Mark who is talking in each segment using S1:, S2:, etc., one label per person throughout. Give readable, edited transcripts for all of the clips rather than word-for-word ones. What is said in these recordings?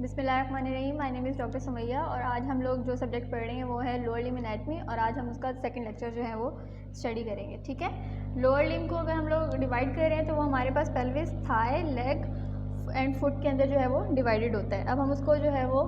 S1: बिस्मिल्लाहिर्रहमानिर्रहीम। My name is doctor Sumaiya और आज हम लोग जो सब्जेक्ट पढ़ रहे हैं वो है लोअर लिम्ब एनाटमी और आज हम उसका सेकंड लेक्चर जो है वो स्टडी करेंगे। ठीक है, लोअर लिम्ब को अगर हम लोग डिवाइड कर रहे हैं तो वो हमारे पास pelvis, thigh, leg and foot के अंदर जो है वो डिवाइडेड होता है। अब हम उसको जो है वो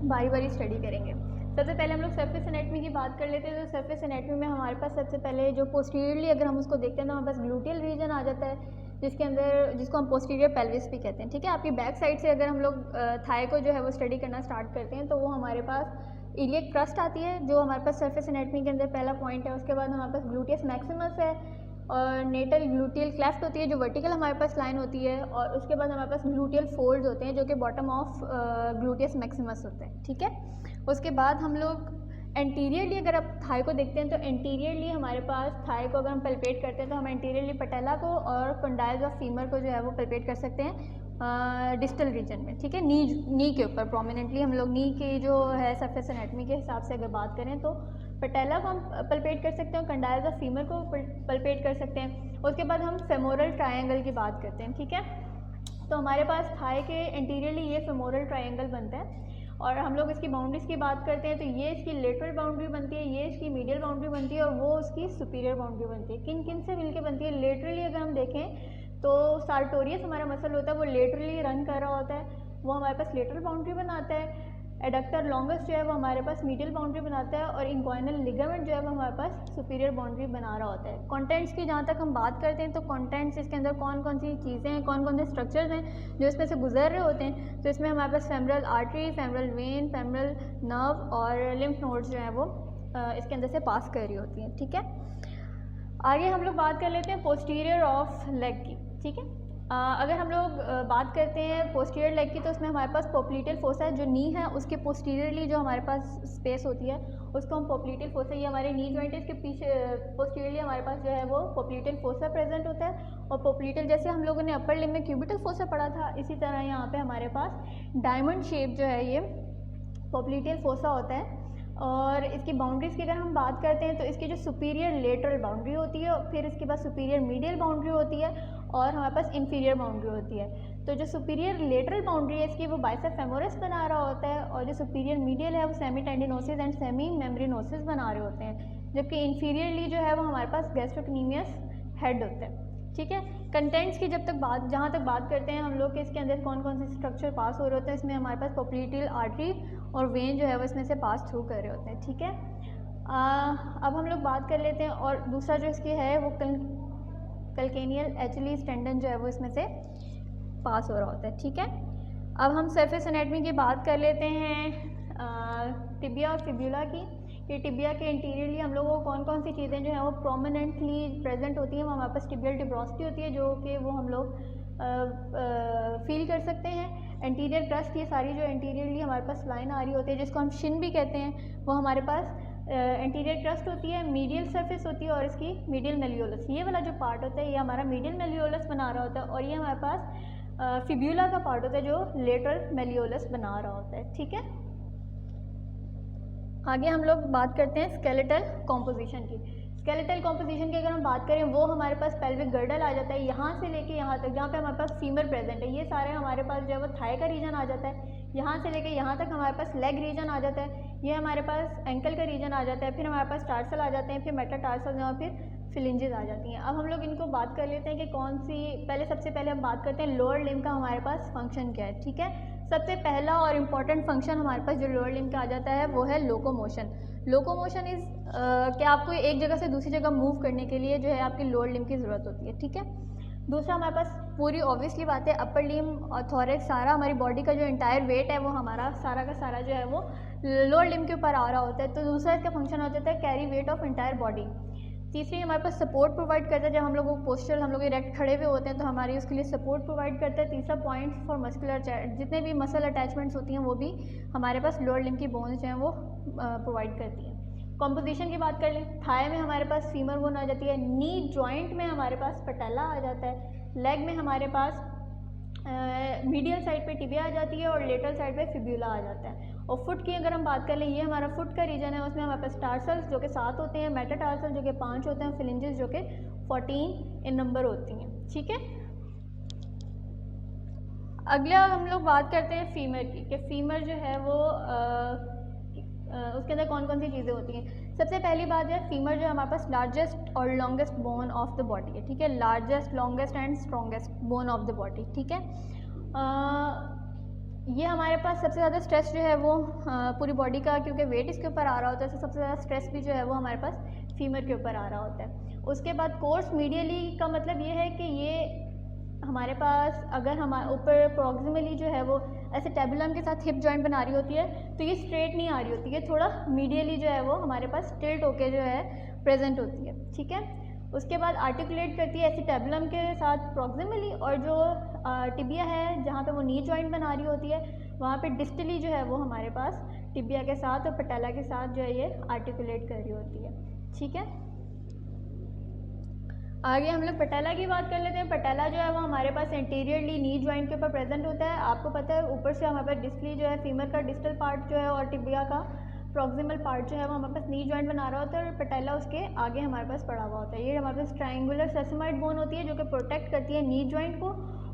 S1: बारी बारी स्टडी करेंगे। सबसे पहले हम लोग सरफेस एनाटमी की बात कर लेते हैं। तो सरफेस एनाटमी में हमारे पास सबसे पहले जो पोस्टीरियरली अगर हम उसको देखते हैं तो हमारे पास ग्लूटियल रीजन आ जाता है, जिसके अंदर जिसको हम पोस्टीरियर पेल्विस भी कहते हैं। ठीक है, आपकी बैक साइड से अगर हम लोग थाई को जो है वो स्टडी करना स्टार्ट करते हैं तो वो हमारे पास इलियक क्रस्ट आती है जो हमारे पास सरफेस एनाटमी के अंदर पहला पॉइंट है। उसके बाद हमारे पास ग्लूटियस मैक्सिमस है और नेटल ग्लूटियल क्लेफ्ट होती है जो वर्टिकल हमारे पास लाइन होती है, और उसके बाद हमारे पास ग्लूटियल फोल्ड्स होते हैं जो कि बॉटम ऑफ ग्लूटियस मैक्सिमस होते हैं। ठीक है, उसके बाद हम लोग एंटीरियरली अगर आप थाई को देखते हैं तो एंटीरियरली हमारे पास थाई को अगर हम पल्पेट करते हैं तो हम एंटीरियरली पटेला को और कंडाइल्स ऑफ फीमर को जो है वो पल्पेट कर सकते हैं डिस्टल रीजन में। ठीक है, नी के ऊपर प्रोमिनेंटली हम लोग नी की जो है सरफेस एनाटमी के हिसाब से अगर बात करें तो पटेला को हम पल्पेट कर सकते हैं, कंडाइल्स ऑफ फीमर को पल्पेट कर सकते हैं। उसके बाद हम फेमोरल ट्रायंगल की बात करते हैं। ठीक है, तो हमारे पास थाई के एंटीरियरली ये फेमोरल ट्रायंगल बनता है और हम लोग इसकी बाउंड्रीज़ की बात करते हैं तो ये इसकी लेटरल बाउंड्री बनती है, ये इसकी मीडियल बाउंड्री बनती है और वो उसकी सुपीरियर बाउंड्री बनती है। किन किन से मिलके बनती है? लेटरली अगर हम देखें तो सार्टोरियस हमारा मसल होता है वो लेटरली रन कर रहा होता है, वो हमारे पास लेटरल बाउंड्री बनाता है। एडक्टर लॉन्गेस्ट जो है वो हमारे पास मीडियल बाउंड्री बनाता है और इंक्वाइनल लिगामेंट जो है वो हमारे पास सुपीरियर बाउंड्री बना रहा होता है। कंटेंट्स की जहाँ तक हम बात करते हैं तो कंटेंट्स इसके अंदर कौन कौन सी चीज़ें हैं, कौन कौन से स्ट्रक्चर्स हैं जो इसमें से गुजर रहे होते हैं। तो इसमें हमारे पास femoral artery, femoral vein, femoral nerve और लिम्फ नोड्स जो हैं वो इसके अंदर से पास कर रही होती हैं। ठीक है, आगे हम लोग बात कर लेते हैं पोस्टीरियर ऑफ लेग की। ठीक है, अगर हम लोग बात करते हैं पोस्टीरियर लेग की तो उसमें हमारे पास पोप्लीटियल फोसा जो नी है उसके पोस्टीरियरली जो हमारे पास स्पेस होती है उसको हम पोप्लीटियल फोसा, ये हमारे नी जॉइंट है, इसके पीछे पोस्टीरियरली हमारे पास जो है वो पोप्लीटियल फोसा प्रेजेंट होता है। और पोप्लीटियल जैसे हम लोगों ने अपर लिम्ब में क्यूबिटल फोसा पढ़ा था, इसी तरह यहाँ पे हमारे पास डायमंड शेप जो है ये पोप्लीटियल फोसा होता है। और इसकी बाउंड्रीज़ की अगर हम बात करते हैं तो इसकी जो सुपीरियर लेटरल बाउंड्री होती है, फिर इसके बाद सुपीरियर मीडियल बाउंड्री होती है और हमारे पास इन्फीरियर बाउंड्री होती है। तो जो सुपीरियर लेटरल बाउंड्री है इसकी वो बाइसेप फेमोरस बना रहा होता है और जो सुपीरियर मीडियल है वो सेमी टेंडिनोसिस एंड सेमी मेम्ब्रेनोसिस बना रहे होते हैं, जबकि इन्फीरियरली जो है वो हमारे पास गैस्ट्रोक्नीमियस हेड होता है। ठीक है, कंटेंट्स की जहाँ तक बात करते हैं हम लोग के इसके अंदर कौन कौन से स्ट्रक्चर पास हो रहे होते हैं, इसमें हमारे पास पोप्लीटियल आर्टरी और वेन जो है वो इसमें से पास थ्रू कर रहे होते हैं। ठीक है, अब हम लोग बात कर लेते हैं और दूसरा जो इसकी है वो कल्केनियल एचलीज टेंडन जो है वो इसमें से पास हो रहा होता है। ठीक है, अब हम सरफेस एनाटमी की बात कर लेते हैं टिबिया और फिब्यूला की। ये टिबिया के इंटीरियरली हम लोगों को कौन कौन सी चीज़ें जो हैं वो प्रोमिनेंटली प्रेजेंट होती हैं, वो हमारे पास टिबियल टिब्रोसिटी होती है जो कि वो हम लोग फील कर सकते हैं। एंटीरियर क्रस्ट, ये सारी जो एंटीरियरली हमारे पास लाइन आ रही होती है जिसको हम शिन भी कहते हैं, वो हमारे पास एंटीरियर क्रस्ट होती है, मीडियल सरफेस होती है और इसकी मीडियल मेलियोलस, ये वाला जो पार्ट होता है ये हमारा मीडियल मेलियोलस बना रहा होता है और ये हमारे पास फिब्यूला का पार्ट होता है जो लेटरल मेलियोलस बना रहा होता है। ठीक है, आगे हम लोग बात करते हैं स्केलेटल कॉम्पोजिशन की। स्केलेटल कॉम्पोजिशन की अगर हम बात करें वो हमारे पास पेल्विक गर्डल आ जाता है, यहाँ से लेके यहाँ तक जहाँ पे हमारे पास फीमर प्रेजेंट है, ये सारे हमारे पास जो है वो थाई का रीजन आ जाता है। यहाँ से लेके यहाँ तक हमारे पास लेग रीजन आ जाता है, ये हमारे पास एंकल का रीजन आ जाता है, फिर हमारे पास टार्सल आ जाते हैं, फिर मेटाटार्सल और फिर फिलिंजेस आ जाती हैं। अब हम लोग इनको बात कर लेते हैं कि कौन सी सबसे पहले हम बात करते हैं लोअर लिम्ब का हमारे पास फंक्शन क्या है। ठीक है, सबसे पहला और इम्पॉर्टेंट फंक्शन हमारे पास जो लोअर लिम्ब का आ जाता है वो है लोकोमोशन। लोकोमोशन इज़ कि आपको एक जगह से दूसरी जगह मूव करने के लिए जो है आपकी लोअर लिम्ब की ज़रूरत होती है। ठीक है, दूसरा हमारे पास पूरी ऑब्वियसली बात है अपर लिम्ब और थोरैक्स, सारा हमारी बॉडी का जो इंटायर वेट है वो हमारा सारा का सारा जो है वो लोअर लिम्ब के ऊपर आ रहा होता है। तो दूसरा इसका फंक्शन होता है carry weight of entire body. तीसरी हमारे पास सपोर्ट प्रोवाइड करता है, जब हम लोग पोस्चर हम लोग इरेक्ट खड़े हुए होते हैं तो हमारी उसके लिए सपोर्ट प्रोवाइड करता है। तीसरा पॉइंट फॉर मस्कुलर, जितने भी मसल अटैचमेंट्स होती हैं वो भी हमारे पास लोअर लिम्ब की बोन्स जो हैं वो प्रोवाइड करती हैं। कॉम्पोजिशन की बात कर लें, थाई में हमारे पास फीमर बोन आ जाती है, नी जॉइंट में हमारे पास पटेला आ जाता है, लेग में हमारे पास मीडियल साइड पे टिबिया आ जाती है और लेटरल साइड पे फिब्यूला आ जाता है। और फुट की अगर हम बात कर लें, ये हमारा फुट का रीजन है, उसमें हमारे पास टार्सल्स जो कि 7 होते हैं, मेटाटार्सल जो कि 5 होते हैं, फिलिंजेस जो कि 14 इन नंबर होती हैं। ठीक है, अगला हम लोग बात करते हैं फीमर की, कि फीमर जो है वो उसके अंदर कौन कौन सी चीज़ें होती हैं। सबसे पहली बात है, फीमर जो है हमारे पास लार्जेस्ट और longest bone of the body है, ठीक है, largest, longest and strongest bone of the body, ठीक है। ये हमारे पास सबसे ज़्यादा स्ट्रेस जो है वो पूरी बॉडी का, क्योंकि वेट इसके ऊपर आ रहा होता है, तो सबसे ज़्यादा स्ट्रेस भी जो है वो हमारे पास फीमर के ऊपर आ रहा होता है। उसके बाद कोर्स मीडियली का मतलब ये है कि ये हमारे पास अगर हमारे ऊपर प्रॉक्सिमली जो है वो ऐसे टेबुलम के साथ हिप जॉइंट बना रही होती है, तो ये स्ट्रेट नहीं आ रही होती है, थोड़ा मीडियली जो है वो हमारे पास टिल्ट होके जो है प्रेजेंट होती है, ठीक है। उसके बाद आर्टिकुलेट करती है ऐसे टेबुलम के साथ प्रॉक्सिमली, और जो टिबिया है जहाँ पे वो नी जॉइंट बना रही होती है, वहाँ पे डिस्टली जो है वो हमारे पास टिबिया के साथ और पटेला के साथ जो है ये आर्टिकुलेट कर रही होती है, ठीक है। आगे हम लोग पटेला की बात कर लेते हैं। पटेला जो है वो हमारे पास एंटीरियरली नी जॉइंट के ऊपर प्रेजेंट होता है। आपको पता है ऊपर से हमारे पास डिस्टली जो है फीमर का डिस्टल पार्ट जो है और टिबिया का प्रॉक्सिमल पार्ट जो है वो हमारे पास नी जॉइंट बना रहा होता है, और पटेला उसके आगे हमारे पास पड़ा हुआ होता है। ये हमारे पास ट्रायंगुलर सेसमाइड बोन होती है जो कि प्रोटेक्ट करती है नी जॉइंट को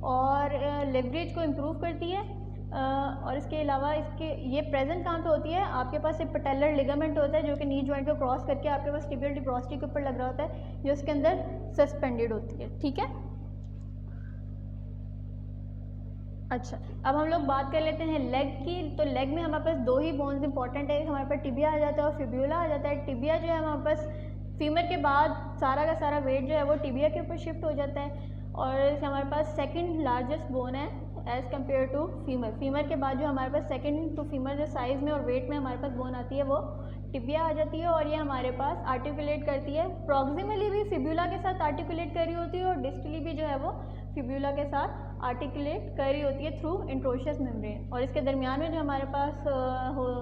S1: और लेवरेज को इम्प्रूव करती है। और इसके अलावा इसके ये प्रेजेंट कहाँ पे होती है, आपके पास एक पटेलर लिगामेंट होता है जो कि नी जॉइंट को क्रॉस करके आपके पास टिबियल डिप्रोसिटी के ऊपर लग रहा होता है, जो उसके अंदर सस्पेंडेड होती है, ठीक है। अच्छा, अब हम लोग बात कर लेते हैं लेग की। तो लेग में हमारे पास दो ही बोन्स इंपॉर्टेंट है, हमारे पास टिबिया आ जाता है और फिब्यूला आ जाता है। टिबिया जो है हमारे पास फीमर के बाद सारा का सारा वेट जो है वो टिबिया के ऊपर शिफ्ट हो जाता है, और हमारे पास सेकंड लार्जेस्ट बोन है as compare to femur. Femur के बाद जो हमारे पास सेकंड टू फीमर जो साइज़ में और वेट में हमारे पास बोन आती है वो टिबिया आ जाती है, और ये हमारे पास आर्टिकुलेट करती है, प्रॉक्सिमली भी फिब्यूला के साथ आर्टिकुलेट कर रही होती है, और डिस्टली भी जो है वो फिब्यूला के साथ आर्टिकुलेट कर रही होती है थ्रू इंट्रोशियस मेम्ब्रेन। और इसके दरमियान में जो हमारे पास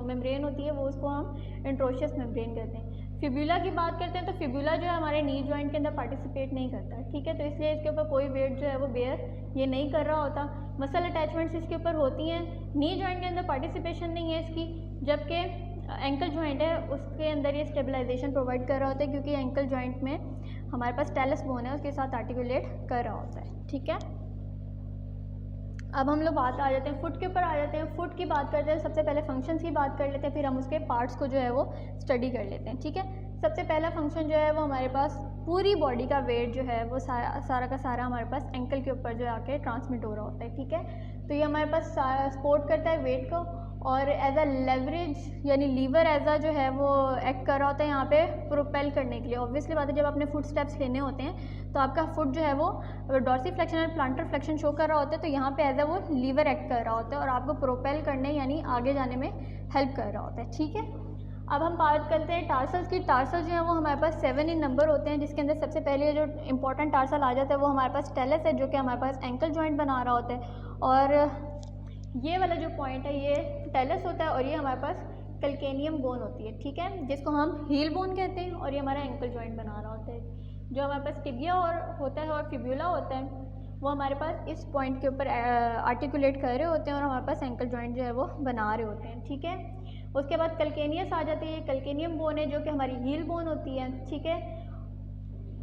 S1: मेम्ब्रेन होती है वो उसको हम इंट्रोशियस मेम्ब्रेन कहते हैं। फिब्यूला की बात करते हैं तो फिब्यूला जो है हमारे नी जॉइंट के अंदर पार्टिसिपेट नहीं करता, ठीक है, तो इसलिए इसके ऊपर कोई वेट जो है वो बेयर ये नहीं कर रहा होता। मसल अटैचमेंट्स इसके ऊपर होती हैं, नी जॉइंट के अंदर पार्टिसिपेशन नहीं है इसकी, जबकि एंकल जॉइंट है उसके अंदर ये स्टेबलाइजेशन प्रोवाइड कर रहा होता है, क्योंकि एंकल जॉइंट में हमारे पास टेलस बोन है उसके साथ आर्टिकुलेट कर रहा होता है, ठीक है। अब हम लोग बात आ जाते हैं फुट के ऊपर आ जाते हैं। फुट की बात करते हैं, सबसे पहले फंक्शंस की बात कर लेते हैं, फिर हम उसके पार्ट्स को जो है वो स्टडी कर लेते हैं, ठीक है। सबसे पहला फंक्शन जो है वो हमारे पास पूरी बॉडी का वेट जो है वो सारा का सारा हमारे पास एंकल के ऊपर जो आके ट्रांसमिट हो रहा होता है, ठीक है। तो ये हमारे पास सपोर्ट करता है वेट को, और एज अ लेवरेज यानी लीवर एज अ जो है वो एक्ट कर रहा होता है यहाँ पे प्रोपेल करने के लिए। ऑब्वियसली बात है, जब आपने फुट स्टेप्स लेने होते हैं तो आपका फुट जो है वो डॉर्सी फ्लेक्शन और प्लांटर फ्लेक्शन शो कर रहा होता है, तो यहाँ पे एज अ वो लीवर एक्ट कर रहा होता है और आपको प्रोपेल करने यानी आगे जाने में हेल्प कर रहा होता है, ठीक है। अब हम बात करते हैं टार्सल्स की। टार्सल जो है वो हमारे पास 7 इन नंबर होते हैं, जिसके अंदर सबसे पहले जो इंपॉर्टेंट टार्सल आ जाता है वो हमारे पास टेलस है, जो कि हमारे पास एंकल जॉइंट बना रहा होता है, और ये वाला जो पॉइंट है ये टेलस होता है, और ये हमारे पास कैल्केनियम बोन होती है, ठीक है, जिसको हम हील बोन कहते हैं, और ये हमारा एंकल जॉइंट बना रहा होता है। जो हमारे पास टिबिया और होता है और फिब्यूला होता है वो हमारे पास इस पॉइंट के ऊपर आर्टिकुलेट कर रहे होते हैं, और हमारे पास एंकल जॉइंट जो है वो बना रहे होते हैं, ठीक है। उसके बाद कैल्केनियस आ जाती है, कैल्केनियम बोन है जो कि हमारी हील बोन होती है, ठीक है।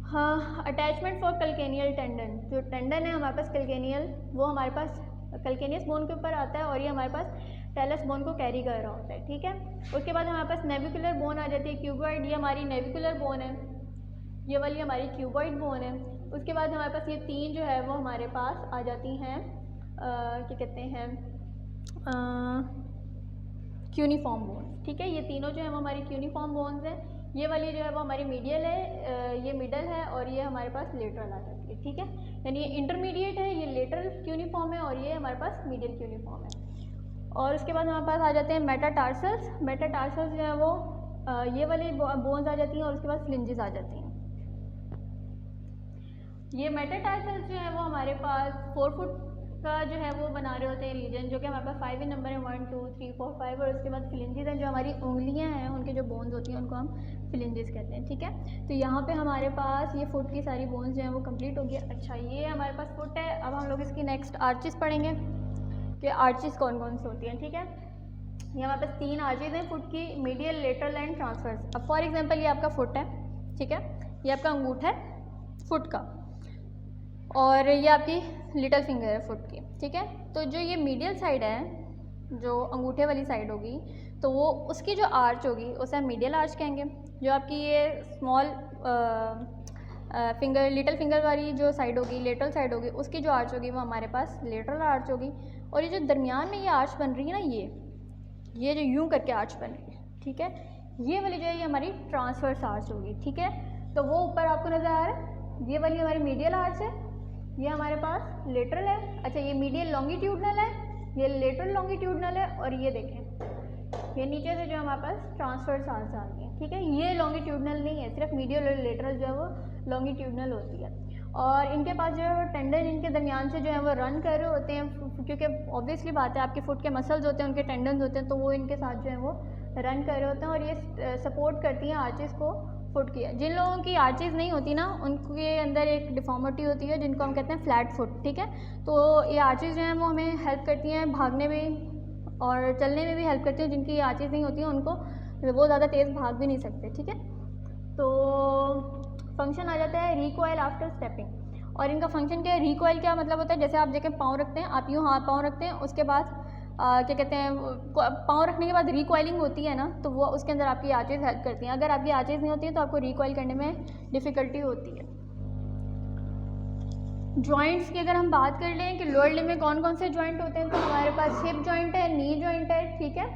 S1: हाँ, अटैचमेंट फॉर कैल्केनियल टेंडन, जो टेंडन है हमारे पास कैल्केनियल वो हमारे पास कैल्केनियस बोन के ऊपर आता है, और ये हमारे पास टेलस बोन को कैरी कर रहा होता है, ठीक है। उसके बाद हमारे पास नेविकुलर बोन आ जाती है, क्यूबॉइड, ये हमारी नेविकुलर बोन है, ये वाली हमारी क्यूबॉइड बोन है। उसके बाद हमारे पास ये तीन जो है वो हमारे पास आ जाती हैं क्या कहते हैं क्यूनिफॉर्म बोन, ठीक है। ये तीनों जो है वो हमारी क्यूनिफॉर्म बोन्स हैं। ये वाली जो है वो हमारी मीडियल है, ये मिडल है, और ये हमारे पास लेटरल आ जाती है, ठीक है। यानी ये इंटरमीडिएट है, ये लेटरल क्यूनिफॉर्म है, और ये हमारे पास मीडियल क्यूनिफॉर्म है। और उसके बाद हमारे पास आ जाते हैं मेटाटार्सल्स। मेटाटार्सल्स जो है वो ये वाली बोन्स आ जाती हैं, और उसके बाद फ्लिंजेस आ जाती हैं। ये मेटाटार्सल्स जो है वो हमारे पास 4 फुट का जो है वो बना रहे होते हैं रीजन, जो कि हमारे पास 5 इन नंबर है, 1 2 3 4 5, और उसके बाद फ्लिंजेस हैं, जो हमारी उंगलियां हैं उनके जो बोन्स होती हैं उनको हम फ्लिंजेस कहते हैं, ठीक है। तो यहाँ पे हमारे पास ये फुट की सारी बोन्स जो हैं वो कंप्लीट हो गई। अच्छा, ये हमारे पास फुट है। अब हम लोग इसकी नेक्स्ट आर्चिस पढ़ेंगे कि आर्चिस कौन कौन सी होती हैं, ठीक है। ये हमारे पास 3 आर्चिस हैं फुट की, मीडियल, लेटरल एंड ट्रांसवर्स। अब फॉर एग्जाम्पल ये आपका फुट है, ठीक है, ये आपका अंगूठा है फुट का, और ये आपकी लिटल फिंगर है फुट की, ठीक है। तो जो ये मीडियल साइड है, जो अंगूठे वाली साइड होगी, तो वो उसकी जो आर्च होगी उसे हम मीडियल आर्च कहेंगे। जो आपकी ये स्मॉल फिंगर लिटल फिंगर वाली जो साइड होगी, लेटरल साइड होगी, उसकी जो आर्च होगी वो हमारे पास लेटरल आर्च होगी। और ये जो दरमियान में ये आर्च बन रही है ना, ये जो यूं करके आर्च बन रही है, ठीक है, ये वाली जो है ये हमारी ट्रांसवर्स आर्च होगी, ठीक है। तो वो ऊपर आपको नज़र आ रहा है, ये वाली हमारी मीडियल आर्च है, ये हमारे पास लेटरल है। अच्छा, ये मीडियल लॉन्गिट्यूडनल है, ये लेटरल लॉन्गिट्यूडनल है, और ये देखें ये नीचे से जो हमारे पास ट्रांसवर्स आर्च आ रही है, ठीक है। ये लॉन्गिट्यूडनल नहीं है, सिर्फ मीडियल और लेटरल जो है वो लॉन्गिट्यूडनल होती है। और इनके पास जो है वो टेंडन इनके दरमियान से जो है वो रन कर रहे होते हैं, क्योंकि ऑब्वियसली बात है आपके फुट के मसल्स होते हैं, उनके टेंडन्स होते हैं, तो वो इनके साथ जो है वो रन कर रहे होते हैं और ये सपोर्ट करती हैं आर्चेस को फुट की। जिन लोगों की आर्चेस नहीं होती ना, उनके अंदर एक डिफॉर्मिटी होती है जिनको हम कहते हैं फ्लैट फुट, ठीक है। तो ये आर्चेस जो हैं वो हमें हेल्प करती हैं भागने में और चलने में भी हेल्प करती हैं। जिनकी आर्चेस नहीं होती हैं उनको वो ज़्यादा तेज़ भाग भी नहीं सकते, ठीक है। तो फंक्शन आ जाता है रिकॉइल आफ्टर स्टेपिंग। और इनका फंक्शन क्या है? रिकॉइल क्या मतलब होता है, जैसे आप देखें पाँव रखते हैं, आप यूँ हाथ पाँव रखते हैं, उसके बाद क्या कहते हैं, पाँव रखने के बाद रिकॉइलिंग होती है ना, तो वो उसके अंदर आपकी आर्चेस हेल्प करती हैं। अगर आपकी आर्चेस नहीं होती हैं तो आपको रिकॉइल करने में डिफ़िकल्टी होती है। जॉइंट्स की अगर हम बात कर लें कि लोअर लिम्ब में कौन कौन से जॉइंट होते हैं, तो हमारे पास हिप जॉइंट है, नी जॉइंट है, ठीक है।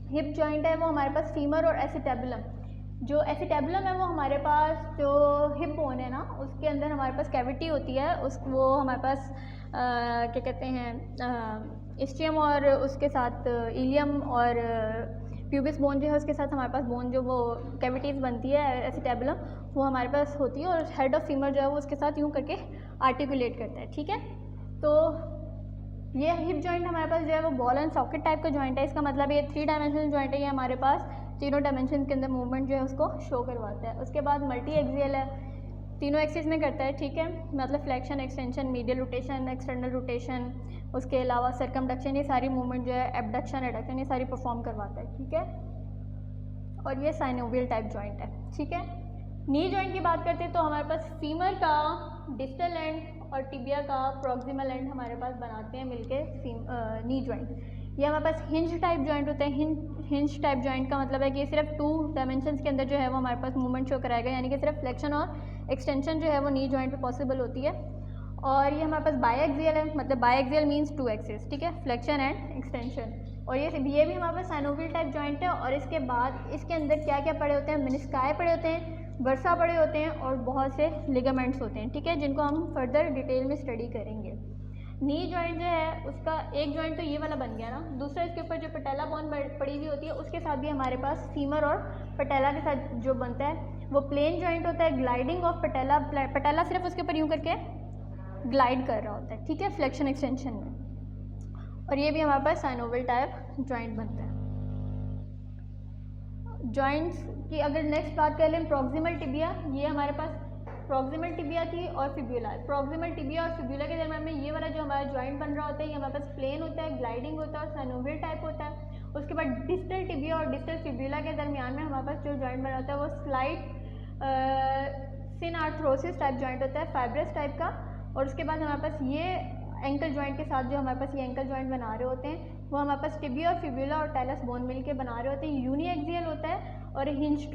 S1: हिप जॉइंट है वो हमारे पास फीमर और एसिटेबुलम। जो एसिटेबुलम है वो हमारे पास जो हिप बोन है ना, उसके अंदर हमारे पास कैविटी होती है, वो हमारे पास क्या कहते हैं, इस्टियम और उसके साथ इलियम और प्यूबिस बोन जो है उसके साथ हमारे पास बोन जो वो कैविटीज़ बनती है एसिटेबुलम, वो हमारे पास होती है। और हेड ऑफ फीमर जो है वो उसके साथ यूँ करके आर्टिकुलेट करता है, ठीक है। तो ये हिप जॉइंट हमारे पास जो है वो बॉल एंड सॉकेट टाइप का जॉइंट है। इसका मतलब ये 3 डायमेंशनल जॉइंट है, ये हमारे पास तीनों डायमेंशन के अंदर मूवमेंट जो है उसको शो करवाता है। उसके बाद मल्टी एक्सियल है, तीनों एक्सिस में करता है, ठीक है। मतलब flexion, extension, medial rotation, external rotation, उसके अलावा सर्कमडक्शन, ये सारी मूवमेंट जो है एबडक्शन, एडक्शन, ये सारी परफॉर्म करवाता है, ठीक है। और ये साइनोवियल टाइप जॉइंट है, ठीक है। नी जॉइंट की बात करते हैं तो हमारे पास फीमर का डिस्टल एंड और टिबिया का प्रॉक्सिमल एंड हमारे पास बनाते हैं मिलके नी जॉइंट। ये हमारे पास हिंज टाइप जॉइंट होता है। हिंज टाइप जॉइंट का मतलब है कि सिर्फ 2 डायमेंशंस के अंदर जो है वो हमारे पास मूवमेंट शो कराएगा, यानी कि सिर्फ फ्लेक्शन और एक्सटेंशन जो है वो नी जॉइंट पे पॉसिबल होती है। और ये हमारे पास बायएक्सियल है, मतलब बायएक्सियल मीन्स 2 एक्सिस, ठीक है, फ्लेक्शन एंड एक्सटेंशन। और ये भी हमारे पास साइनोवियल टाइप जॉइंट है। और इसके बाद इसके अंदर क्या क्या पड़े होते हैं, मेनिस्काई पड़े होते हैं, वर्सा पड़े होते हैं और बहुत से लिगामेंट्स होते हैं, ठीक है, जिनको हम फर्दर डिटेल में स्टडी करेंगे। नी जॉइंट जो है उसका एक जॉइंट तो ये वाला बन गया ना, दूसरा इसके ऊपर जो पटेला बोन पड़ी हुई होती है उसके साथ भी हमारे पास फीमर और पटेला के साथ जो बनता है वो प्लेन जॉइंट होता है। ग्लाइडिंग ऑफ पटेला, पटेला सिर्फ उसके ऊपर यूँ करके ग्लाइड कर रहा होता है, ठीक है, फ्लेक्शन एक्सटेंशन में। और ये भी हमारे पास साइनोवियल टाइप जॉइंट बनता है। जॉइंट्स की अगर नेक्स्ट बात कर लें, प्रॉक्सिमल टिबिया, ये हमारे पास प्रॉक्सिमल टिबिया की और फिब्यूला। प्रॉक्सिमल टिबिया और फिब्यूला के दरम्यान में ये वाला जो हमारा जॉइंट बन रहा होता है ये हमारे पास प्लेन होता है, ग्लाइडिंग होता है और साइनोवियल टाइप होता है। उसके बाद डिस्टल टिबिया और डिस्टल फिब्यूला के दरमियान में हमारे पास जो जॉइंट बना होता है वो स्लाइट सिनआर्थरोसिस टाइप जॉइंट होता है, फाइब्रस टाइप का। और उसके बाद हमारे पास ये एंकल जॉइंट के साथ जो हमारे पास ये एंकल जॉइंट बना रहे होते हैं वो हमारे पास टिबिया और फिब्यूला और टैलस बोन मिल के बना रहे होते हैं। यूनी एक्सियल होता है और हिंज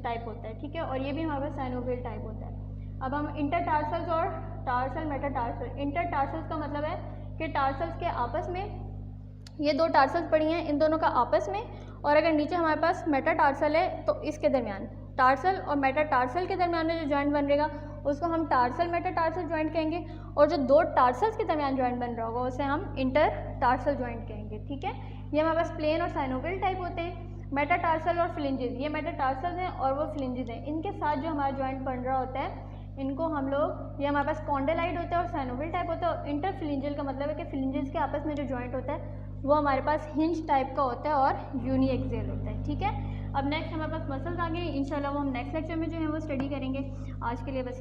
S1: टाइप होता है, ठीक है। और ये भी हमारे पास साइनोवियल टाइप होता है। अब हम इंटरटार्सल्स और टार्सल मेटाटार्सल। इंटरटार्सल्स का मतलब है कि टार्सल्स के आपस में, ये 2 टार्सल्स पड़ी हैं, इन दोनों का आपस में, और अगर नीचे हमारे पास मेटाटार्सल है तो इसके दरमियान, टार्सल और मेटाटार्सल के दरमियान में जो जॉइंट बन रहेगा उसको हम टार्सल मेटाटार्सल जॉइंट कहेंगे। और जो 2 टार्सल्स के दरमियान जॉइंट बन रहा होगा उसे हम इंटरटार्सल जॉइंट कहेंगे, ठीक है। ये हमारे पास प्लेन और साइनोवियल टाइप होते हैं। मेटाटार्सल और फ्लिंजेस, ये मेटाटार्सल हैं और वो फ्लिंजेस हैं। इनके साथ जो हमारा जॉइंट बन रहा होता है इनको हम लोग, ये हमारे पास कॉन्डेलाइड होता है और साइनोवियल टाइप होता है। और इंटरफ्लिंजियल का मतलब है कि फ्लिंजेस के आपस में जो जॉइंट होता है वो हमारे पास हिंज टाइप का होता है और यूनी एक्सियल होता है, ठीक है। अब नेक्स्ट हमारे पास मसल्स आ गए, इंशाल्लाह वो हम नेक्स्ट लेक्चर में जो है वो स्टडी करेंगे। आज के लिए बस